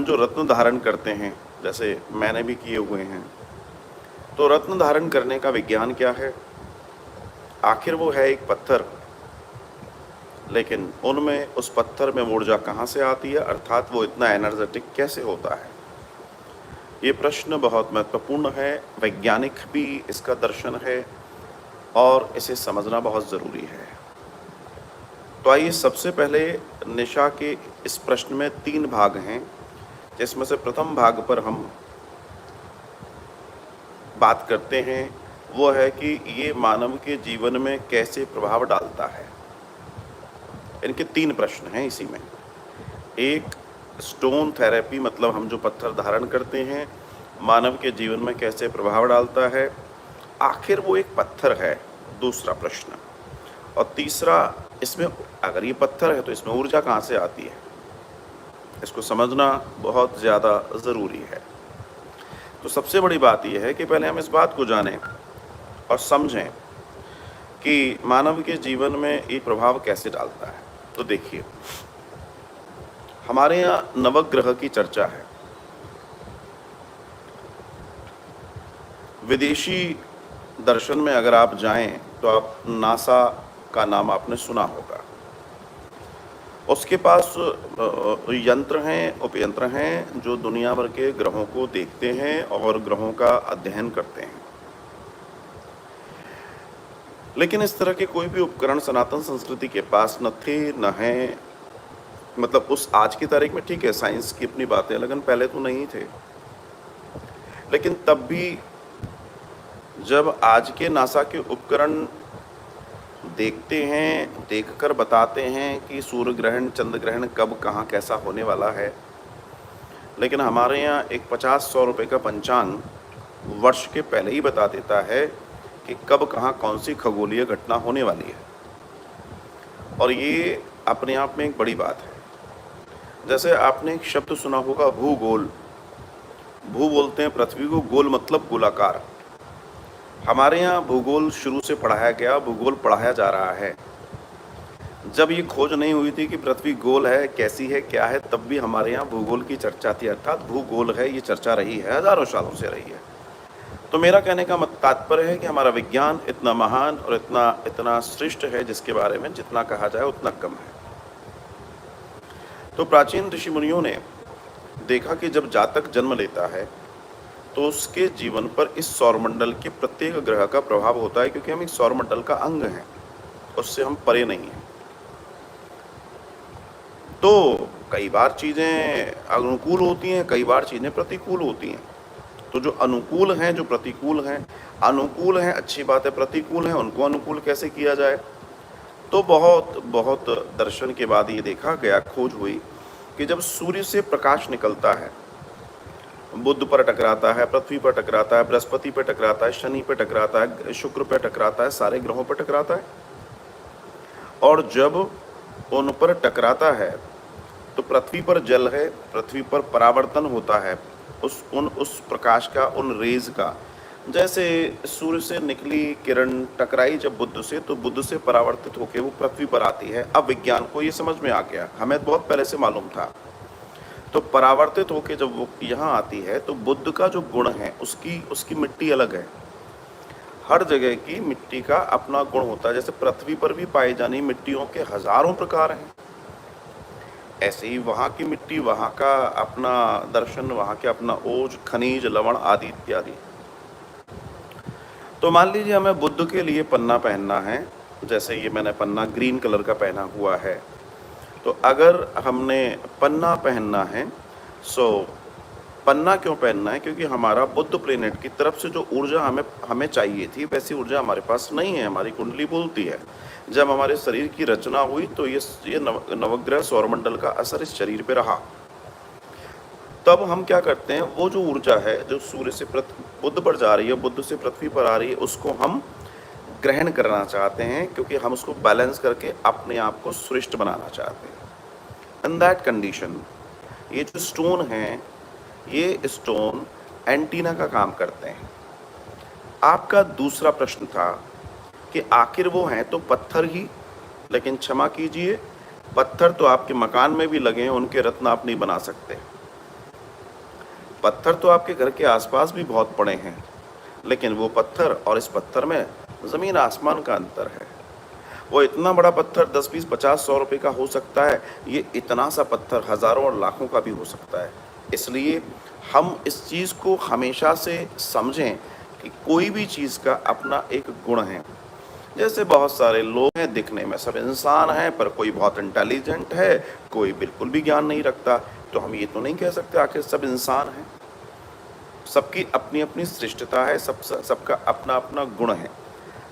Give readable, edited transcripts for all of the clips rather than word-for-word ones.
हम जो रत्न धारण करते हैं, जैसे मैंने भी किए हुए हैं, तो रत्न धारण करने का विज्ञान क्या है? आखिर वो है एक पत्थर, लेकिन उनमें उस पत्थर में ऊर्जा कहाँ से आती है, अर्थात वो इतना एनर्जेटिक कैसे होता है? ये प्रश्न बहुत महत्वपूर्ण है, वैज्ञानिक भी इसका दर्शन है और इसे समझना बहुत ज़रूरी है। तो आइए सबसे पहले निशा के इस प्रश्न में 3 भाग हैं, जिसमें से प्रथम भाग पर हम बात करते हैं, वो है कि ये मानव के जीवन में कैसे प्रभाव डालता है। इनके 3 प्रश्न हैं इसी में। एक, स्टोन थेरेपी, मतलब हम जो पत्थर धारण करते हैं, मानव के जीवन में कैसे प्रभाव डालता है। आखिर वो एक पत्थर है, दूसरा प्रश्न। और तीसरा, इसमें अगर ये पत्थर है तो इसमें ऊर्जा कहाँ से आती है, इसको समझना बहुत ज़्यादा ज़रूरी है। तो सबसे बड़ी बात यह है कि पहले हम इस बात को जानें और समझें कि मानव के जीवन में ये प्रभाव कैसे डालता है। तो देखिए, हमारे यहाँ नवग्रह की चर्चा है। विदेशी दर्शन में अगर आप जाएं तो आप नासा का नाम आपने सुना होगा। उसके पास यंत्र हैं, उपयंत्र हैं जो दुनिया भर के ग्रहों को देखते हैं और ग्रहों का अध्ययन करते हैं। लेकिन इस तरह के कोई भी उपकरण सनातन संस्कृति के पास न थे, न हैं। मतलब उस आज की तारीख में ठीक है, साइंस की अपनी बातें, लेकिन पहले तो नहीं थे। लेकिन तब भी जब आज के नासा के उपकरण देखते हैं, देखकर बताते हैं कि सूर्य ग्रहण, चंद्र ग्रहण कब, कहाँ, कैसा होने वाला है, लेकिन हमारे यहाँ एक 50-100 रुपये का पंचांग वर्ष के पहले ही बता देता है कि कब, कहाँ, कौन सी खगोलीय घटना होने वाली है। और ये अपने आप में एक बड़ी बात है। जैसे आपने एक शब्द सुना होगा, भूगोल। भू बोलते हैं पृथ्वी को, गोल मतलब गोलाकार। हमारे यहाँ भूगोल शुरू से पढ़ाया गया, भूगोल पढ़ाया जा रहा है। जब ये खोज नहीं हुई थी कि पृथ्वी गोल है, कैसी है, क्या है, तब भी हमारे यहाँ भूगोल की चर्चा थी, अर्थात भूगोल है, ये चर्चा रही है, हजारों सालों से रही है। तो मेरा कहने का तात्पर्य है कि हमारा विज्ञान इतना महान और इतना श्रेष्ठ है, जिसके बारे में जितना कहा जाए उतना कम है। तो प्राचीन ऋषि मुनियों ने देखा कि जब जातक जन्म लेता है तो उसके जीवन पर इस सौरमंडल के प्रत्येक ग्रह का प्रभाव होता है, क्योंकि हम एक सौरमंडल का अंग हैं, उससे हम परे नहीं हैं। तो कई बार चीज़ें अनुकूल होती हैं, कई बार चीज़ें प्रतिकूल होती हैं। तो जो अनुकूल हैं, जो प्रतिकूल हैं, अनुकूल हैं अच्छी बात है, प्रतिकूल हैं उनको अनुकूल कैसे किया जाए। तो बहुत बहुत दर्शन के बाद ये देखा गया, खोज हुई कि जब सूर्य से प्रकाश निकलता है, बुध पर टकराता है, पृथ्वी पर टकराता है, बृहस्पति पर टकराता है, शनि पर टकराता है, शुक्र पर टकराता है, सारे ग्रहों पर टकराता है। और जब उन पर टकराता है तो पृथ्वी पर जल है, पृथ्वी पर परावर्तन होता है उस प्रकाश का, उन रेज का। जैसे सूर्य से निकली किरण टकराई जब बुध से, तो बुध से परावर्तित होकर वो पृथ्वी पर आती है। अब विज्ञान को ये समझ में आ गया, हमें बहुत पहले से मालूम था। तो परावर्तित होकर जब वो यहाँ आती है तो बुध का जो गुण है, उसकी मिट्टी अलग है। हर जगह की मिट्टी का अपना गुण होता है। जैसे पृथ्वी पर भी पाई जाने मिट्टियों के हजारों प्रकार हैं, ऐसे ही वहाँ की मिट्टी, वहाँ का अपना दर्शन, वहाँ के अपना ओज, खनिज, लवण आदि इत्यादि। तो मान लीजिए हमें बुध के लिए पन्ना पहनना है, जैसे ये मैंने पन्ना ग्रीन कलर का पहना हुआ है। तो अगर हमने पन्ना पहनना है, पन्ना क्यों पहनना है? क्योंकि हमारा बुध प्लेनेट की तरफ से जो ऊर्जा हमें चाहिए थी, वैसी ऊर्जा हमारे पास नहीं है। हमारी कुंडली बोलती है, जब हमारे शरीर की रचना हुई तो ये नवग्रह सौरमंडल का असर इस शरीर पे रहा। तब हम क्या करते हैं, वो जो ऊर्जा है जो सूर्य से बुध पर जा रही है, बुध से पृथ्वी पर आ रही है, उसको हम ग्रहण करना चाहते हैं, क्योंकि हम उसको बैलेंस करके अपने आप को श्रेष्ठ बनाना चाहते हैं। इन दैट कंडीशन ये जो स्टोन हैं, ये स्टोन एंटीना का काम करते हैं। आपका दूसरा प्रश्न था कि आखिर वो हैं तो पत्थर ही, लेकिन क्षमा कीजिए, पत्थर तो आपके मकान में भी लगे हैं, उनके रत्न आप नहीं बना सकते। पत्थर तो आपके घर के आसपास भी बहुत पड़े हैं, लेकिन वो पत्थर और इस पत्थर में ज़मीन आसमान का अंतर है। वो इतना बड़ा पत्थर 10, 20, 50, 100 रुपए का हो सकता है, ये इतना सा पत्थर हज़ारों और लाखों का भी हो सकता है। इसलिए हम इस चीज़ को हमेशा से समझें कि कोई भी चीज़ का अपना एक गुण है। जैसे बहुत सारे लोग हैं, दिखने में सब इंसान हैं, पर कोई बहुत इंटेलिजेंट है, कोई बिल्कुल भी ज्ञान नहीं रखता। तो हम ये तो नहीं कह सकते आखिर सब इंसान हैं। सबकी अपनी-अपनी श्रेष्ठता है, सबका अपना-अपना गुण है।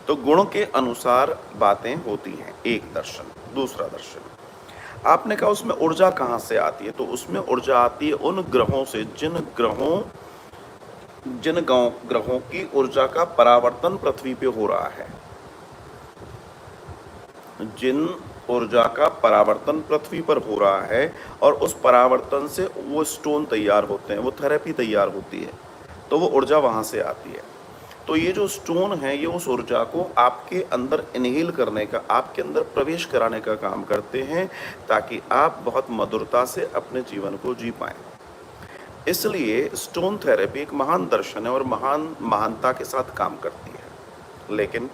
तो गुण के अनुसार बातें होती हैं, एक दर्शन। दूसरा दर्शन, आपने कहा उसमें ऊर्जा कहाँ से आती है? तो उसमें ऊर्जा आती है उन ग्रहों से जिन ग्रहों की ऊर्जा का परावर्तन पृथ्वी पे हो रहा है। जिन ऊर्जा का परावर्तन पृथ्वी पर हो रहा है और उस परावर्तन से वो स्टोन तैयार होते हैं, वो थेरेपी तैयार होती है, तो वो ऊर्जा वहाँ से आती है। तो ये जो स्टोन है, ये उस ऊर्जा को आपके अंदर इनहेल करने का, आपके अंदर प्रवेश कराने का काम करते हैं, ताकि आप बहुत मधुरता से अपने जीवन को जी पाएँ। इसलिए स्टोन थेरेपी एक महान दर्शन है और महानता के साथ काम करती है। लेकिन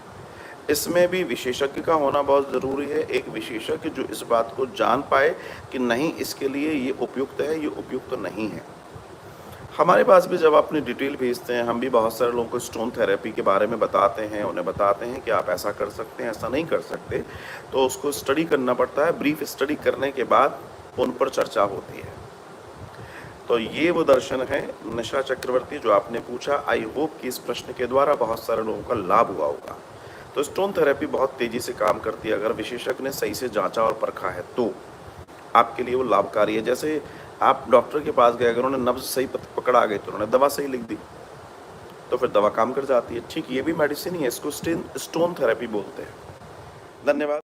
इसमें भी विशेषज्ञ का होना बहुत ज़रूरी है। एक विशेषज्ञ जो इस बात को जान पाए कि नहीं, इसके लिए ये उपयुक्त है, ये उपयुक्त नहीं है। हमारे पास भी जब अपनी डिटेल भेजते हैं, हम भी बहुत सारे लोगों को स्टोन थेरेपी के बारे में बताते हैं, उन्हें बताते हैं कि आप ऐसा कर सकते हैं, ऐसा नहीं कर सकते। तो उसको स्टडी करना पड़ता है। ब्रीफ स्टडी करने के बाद उन पर चर्चा होती है। तो ये वो दर्शन है निशा चक्रवर्ती जो आपने पूछा। आई होप कि इस प्रश्न के द्वारा बहुत सारे लोगों का लाभ हुआ होगा। तो स्टोन थेरेपी बहुत तेज़ी से काम करती है, अगर विशेषज्ञ ने सही से जांचा और परखा है तो आपके लिए वो लाभकारी है। जैसे आप डॉक्टर के पास गए, अगर उन्होंने नब्ज़ सही पकड़ा आ गई तो उन्होंने दवा सही लिख दी, तो फिर दवा काम कर जाती है। ठीक, ये भी मेडिसिन ही है, इसको स्टोन थेरेपी बोलते हैं। धन्यवाद।